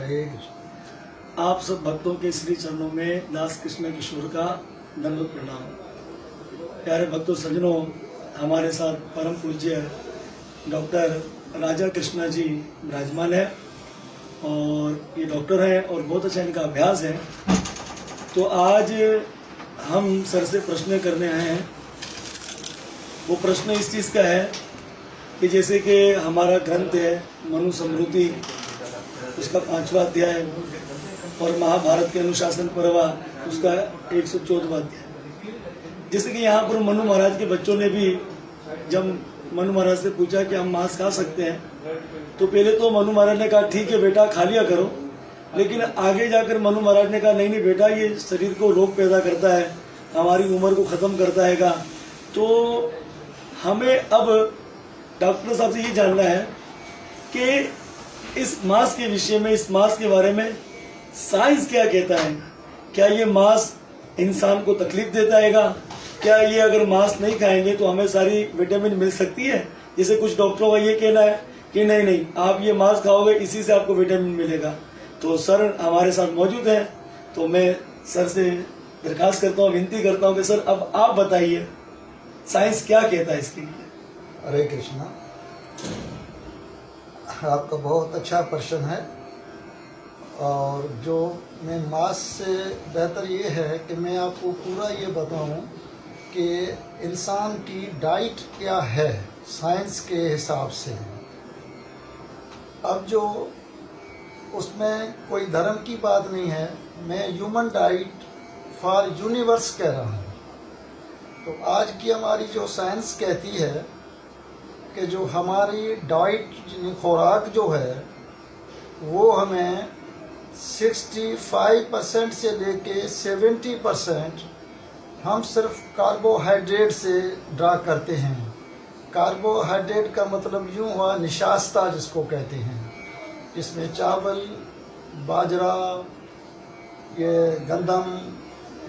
हरे कृष्ण। आप सब भक्तों के श्री चरणों में दास कृष्ण किशोर का दंडवत प्रणाम। प्यारे भक्तों सज्जनों, हमारे साथ परम पूज्य डॉक्टर राजा कृष्णा जी विराजमान है और ये डॉक्टर हैं और बहुत अच्छा इनका अभ्यास है। तो आज हम सर से प्रश्न करने आए हैं। वो प्रश्न इस चीज़ का है कि जैसे कि हमारा ग्रंथ है मनुस्मृति, उसका 5वां अध्याय और महाभारत के अनुशासन पर्व उसका 114वां अध्याय। जैसे कि यहाँ पर मनु महाराज के बच्चों ने भी जब मनु महाराज से पूछा कि हम मांस खा सकते हैं, तो पहले तो मनु महाराज ने कहा ठीक है बेटा खा लिया करो, लेकिन आगे जाकर मनु महाराज ने कहा नहीं नहीं बेटा, ये शरीर को रोग पैदा करता है, हमारी उम्र को ख़त्म करता है। तो हमें अब डॉक्टर साहब से ये जानना है कि इस मांस के विषय में, इस मांस के बारे में साइंस क्या कहता है। क्या ये मांस इंसान को तकलीफ देता है? क्या ये अगर मांस नहीं खाएंगे तो हमें सारी विटामिन मिल सकती है? जैसे कुछ डॉक्टरों का ये कहना है कि नहीं नहीं, आप ये मांस खाओगे इसी से आपको विटामिन मिलेगा। तो सर हमारे साथ मौजूद हैं, तो मैं सर से दरखास्त करता हूँ, विनती करता हूँ कि सर अब आप बताइए साइंस क्या कहता है इसके लिए। हरे कृष्णा। आपका बहुत अच्छा प्रश्न है, और जो मैं मांस से बेहतर ये है कि मैं आपको पूरा ये बताऊं कि इंसान की डाइट क्या है साइंस के हिसाब से। अब जो उसमें कोई धर्म की बात नहीं है, मैं ह्यूमन डाइट फॉर यूनिवर्स कह रहा हूँ। तो आज की हमारी जो साइंस कहती है कि जो हमारी डाइट खुराक जो है वो हमें 65% से लेके 70% हम सिर्फ कार्बोहाइड्रेट से ड्रा करते हैं। कार्बोहाइड्रेट का मतलब यूँ हुआ निशास्ता जिसको कहते हैं, इसमें चावल, बाजरा, ये गंदम,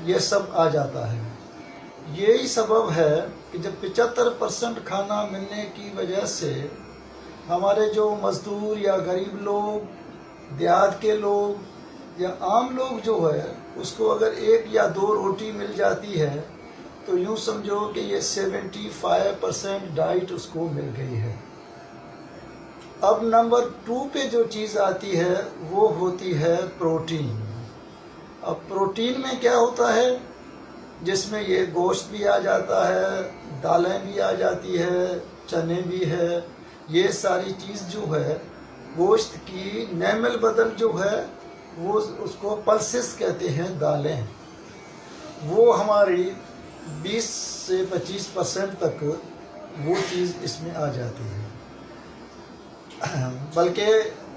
ये सब आ जाता है। यही सबब है कि जब 75% खाना मिलने की वजह से हमारे जो मज़दूर या गरीब लोग, देहात के लोग या आम लोग जो है, उसको अगर 1 या 2 रोटी मिल जाती है तो यूँ समझो कि ये 75% डाइट उसको मिल गई है। अब नंबर 2 पे जो चीज़ आती है वो होती है प्रोटीन। अब प्रोटीन में क्या होता है, जिसमें ये गोश्त भी आ जाता है, दालें भी आ जाती है, चने भी है, ये सारी चीज़ जो है गोश्त की नैमल बदल जो है वो उसको पल्सेस कहते हैं, दालें, वो हमारी 20 से 25% तक वो चीज़ इसमें आ जाती है। बल्कि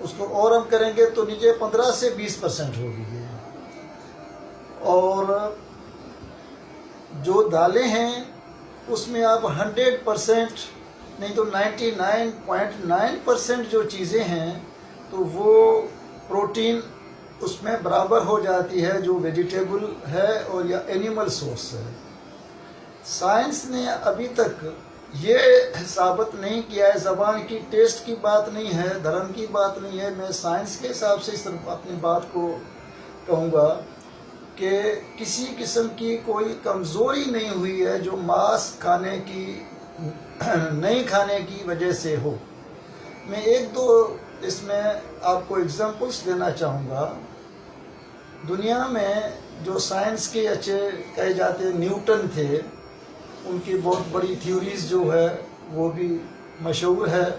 उसको और हम करेंगे तो नीचे 15 से 20% होगी ये। और जो दालें हैं उसमें आप 100% नहीं तो 99.9% जो चीज़ें हैं तो वो प्रोटीन उसमें बराबर हो जाती है, जो वेजिटेबल है और या एनिमल सोर्स है। साइंस ने अभी तक ये साबित नहीं किया है, ज़बान की टेस्ट की बात नहीं है, धर्म की बात नहीं है, मैं साइंस के हिसाब से सिर्फ अपनी बात को कहूँगा कि किसी किस्म की कोई कमज़ोरी नहीं हुई है जो मांस खाने की नहीं खाने की वजह से हो। मैं 1-2 इसमें आपको एग्जांपल्स देना चाहूँगा। दुनिया में जो साइंस के अच्छे कहे जाते न्यूटन थे, उनकी बहुत बड़ी थ्योरीज जो है वो भी मशहूर है,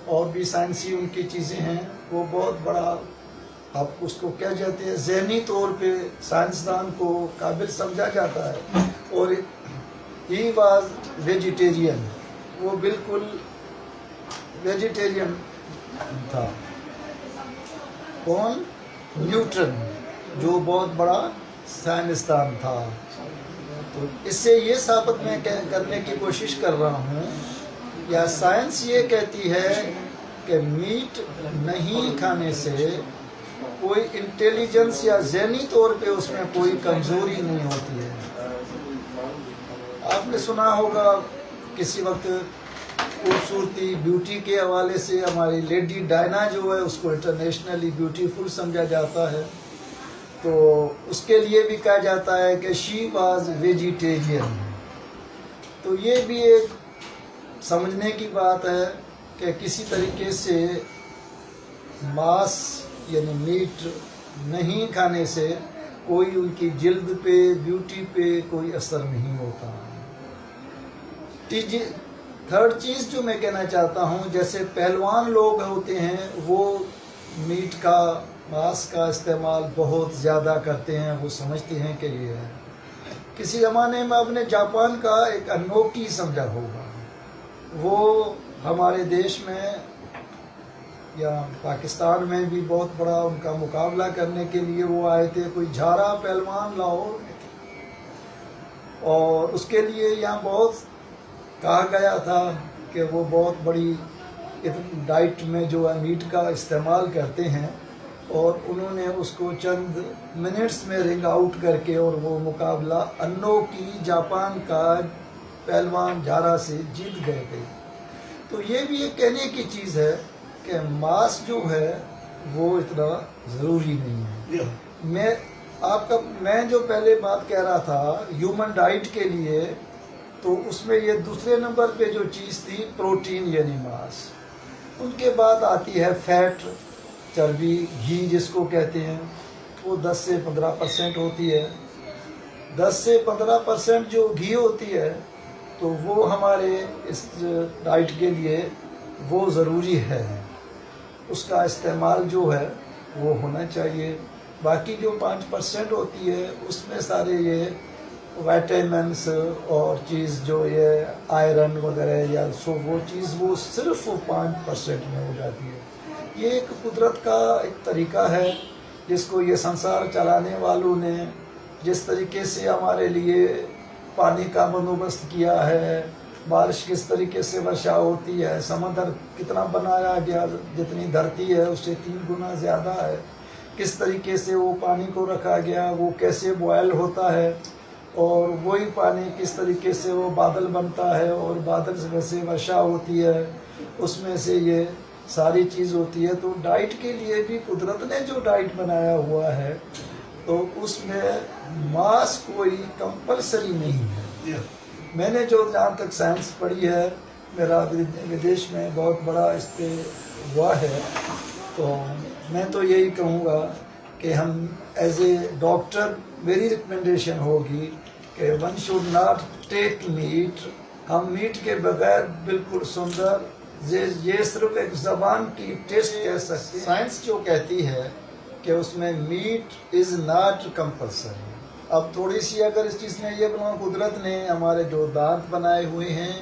और भी साइंसी उनकी चीज़ें हैं। वो बहुत बड़ा आप उसको क्या जाते हैं, ज़हनी तौर पे साइंसदान को काबिल समझा जाता है। और ही वाज वेजिटेरियन, वो बिल्कुल वेजिटेरियन था। कौन? न्यूटन, जो बहुत बड़ा साइंसदान था। तो इससे ये साबित मैं करने की कोशिश कर रहा हूँ, या साइंस ये कहती है कि मीट नहीं खाने से कोई इंटेलिजेंस या ज़हनी तौर पे उसमें कोई कमज़ोरी नहीं होती है। आपने सुना होगा किसी वक्त खूबसूरती ब्यूटी के हवाले से हमारी लेडी डायना जो है उसको इंटरनेशनली ब्यूटीफुल समझा जाता है, तो उसके लिए भी कहा जाता है कि शी वाज वेजिटेरियन। तो ये भी एक समझने की बात है कि किसी तरीके से मांस यानी मीट नहीं खाने से कोई उनकी जिल्द पे ब्यूटी पे कोई असर नहीं होता। थर्ड चीज़ जो मैं कहना चाहता हूँ, जैसे पहलवान लोग होते हैं वो मीट का मांस का इस्तेमाल बहुत ज़्यादा करते हैं, वो समझते हैं कि ये है। किसी ज़माने में आपने जापान का एक अनोखी समझा होगा, वो हमारे देश में या पाकिस्तान में भी बहुत बड़ा उनका मुकाबला करने के लिए वो आए थे। कोई झारा पहलवान लाहौर में थे और उसके लिए यहाँ बहुत कहा गया था कि वो बहुत बड़ी डाइट में जो है मीट का इस्तेमाल करते हैं, और उन्होंने उसको चंद मिनट्स में रिंग आउट करके और वो मुकाबला अनोखी जापान का पहलवान झारा से जीत गए थे। तो ये भी एक कहने की चीज़ है कि मांस जो है वो इतना ज़रूरी नहीं है। मैं जो पहले बात कह रहा था ह्यूमन डाइट के लिए, तो उसमें ये दूसरे नंबर पे जो चीज़ थी प्रोटीन यानी मांस। उनके बाद आती है फैट, चर्बी, घी जिसको कहते हैं, वो 10 से 15% होती है। 10 से 15% जो घी होती है तो वो हमारे इस डाइट के लिए वो ज़रूरी है, उसका इस्तेमाल जो है वो होना चाहिए। बाकी जो 5% होती है उसमें सारे ये विटामिन्स और चीज़ जो ये आयरन वगैरह या वो चीज़ वो सिर्फ 5% में हो जाती है। ये एक कुदरत का एक तरीका है जिसको ये संसार चलाने वालों ने जिस तरीके से हमारे लिए पानी का बंदोबस्त किया है, बारिश किस तरीके से वर्षा होती है, समंदर कितना बनाया गया, जितनी धरती है उससे 3 गुना ज़्यादा है, किस तरीके से वो पानी को रखा गया, वो कैसे बॉयल होता है, और वही पानी किस तरीके से वो बादल बनता है और बादल से वैसे वर्षा होती है, उसमें से ये सारी चीज़ होती है। तो डाइट के लिए भी कुदरत ने जो डाइट बनाया हुआ है तो उसमें मांस कोई कंपलसरी नहीं है। मैंने जो जहाँ तक साइंस पढ़ी है, मेरा विदेश में बहुत बड़ा इस पे हुआ है, तो मैं तो यही कहूँगा कि हम एज ए डॉक्टर मेरी रिकमेंडेशन होगी कि one should not take meat. हम मीट के बगैर बिल्कुल सुंदर ये सिर्फ एक ज़बान की टेस्ट कह सकते हैं। साइंस जो कहती है कि उसमें मीट इज़ नॉट कंपल्सरी। अब थोड़ी सी अगर इस चीज़ में ये बना, कुदरत ने हमारे जो दांत बनाए हुए हैं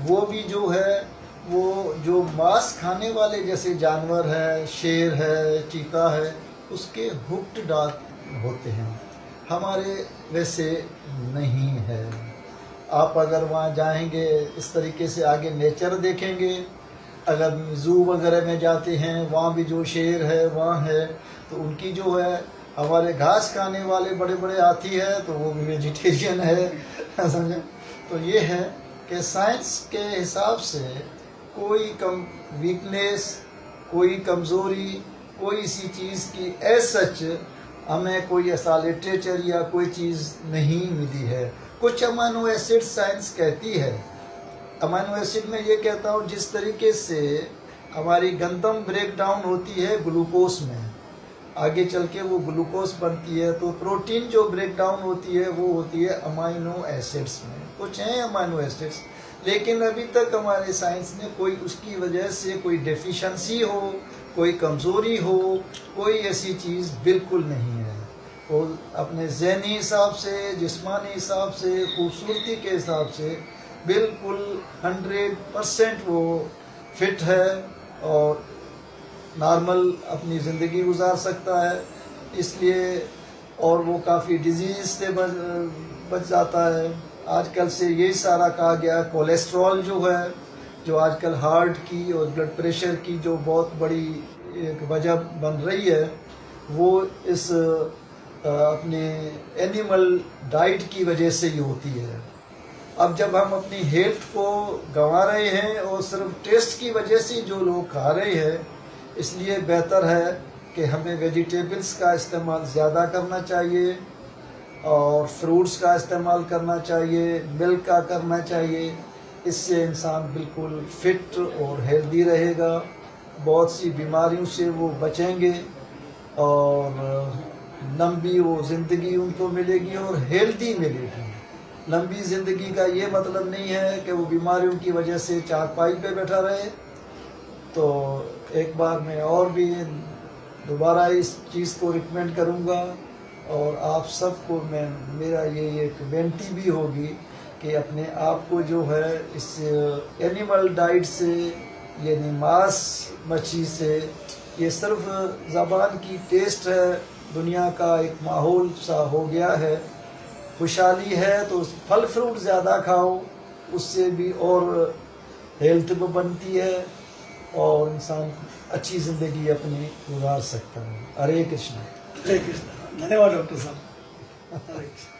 वो भी जो है वो जो मांस खाने वाले जैसे जानवर है, शेर है, चीता है, उसके हुक्ड दांत होते हैं, हमारे वैसे नहीं है। आप अगर वहाँ जाएंगे इस तरीके से आगे नेचर देखेंगे, अगर ज़ू वगैरह में जाते हैं वहाँ भी जो शेर है वहाँ है, तो उनकी जो है हमारे घास खाने वाले बड़े बड़े हाथी है तो वो भी वेजिटेरियन है समझे। तो ये है कि साइंस के हिसाब से कोई वीकनेस, कोई कमज़ोरी, कोई सी चीज़ की एज सच हमें कोई ऐसा लिटरेचर या कोई चीज़ नहीं मिली है। कुछ अमाइनो एसिड साइंस कहती है, अमाइनो एसिड में ये कहता हूँ जिस तरीके से हमारी गंदम ब्रेक डाउन होती है ग्लूकोज में, आगे चल के वो ग्लूकोज बनती है, तो प्रोटीन जो ब्रेक डाउन होती है वो होती है अमाइनो एसिड्स में। कुछ हैं अमाइनो एसिड्स, लेकिन अभी तक हमारे साइंस ने कोई उसकी वजह से कोई डेफिशिएंसी हो, कोई कमज़ोरी हो, कोई ऐसी चीज़ बिल्कुल नहीं है। वो अपने ज़हनी हिसाब से, जिस्मानी हिसाब से, खूबसूरती के हिसाब से बिल्कुल 100% वो फिट है और नॉर्मल अपनी ज़िंदगी गुजार सकता है, इसलिए और वो काफ़ी डिजीज़ से बच जाता है। आजकल से यही सारा कहा गया, कोलेस्ट्रॉल जो है, जो आजकल हार्ट की और ब्लड प्रेशर की जो बहुत बड़ी एक वजह बन रही है, वो इस अपने एनिमल डाइट की वजह से ही होती है। اب جب ہم اپنی ہیلتھ کو گنوا رہے ہیں اور صرف ٹیسٹ کی وجہ سے جو لوگ کھا رہے ہیں، اس لیے بہتر ہے کہ ہمیں ویجیٹیبلس کا استعمال زیادہ کرنا چاہیے اور فروٹس کا استعمال کرنا چاہیے، ملک کا کرنا چاہیے. اس سے انسان بالکل فٹ اور ہیلدی رہے گا، بہت سی بیماریوں سے وہ بچیں گے اور لمبی وہ زندگی ان کو ملے گی اور ہیلدی ملے گی. لمبی زندگی کا یہ مطلب نہیں ہے کہ وہ بیماریوں کی وجہ سے چارپائی پہ بیٹھا رہے. تو ایک بار میں اور بھی دوبارہ اس چیز کو ریکمینڈ کروں گا اور آپ سب کو میرا یہ ایک وینتی بھی ہوگی کہ اپنے آپ کو جو ہے اس اینیمل ڈائٹ سے، یعنی ماس مچھی سے، یہ صرف زبان کی ٹیسٹ ہے، دنیا کا ایک ماحول سا ہو گیا ہے. خوشحالی ہے تو پھل فروٹ زیادہ کھاؤ، اس سے بھی اور ہیلتھ بھی بنتی ہے اور انسان اچھی زندگی اپنی گزار سکتا ہے. ہرے کرشنا. ہرے کرشنا. دھنیہ واد ڈاکٹر صاحب. ہرے کرشنا.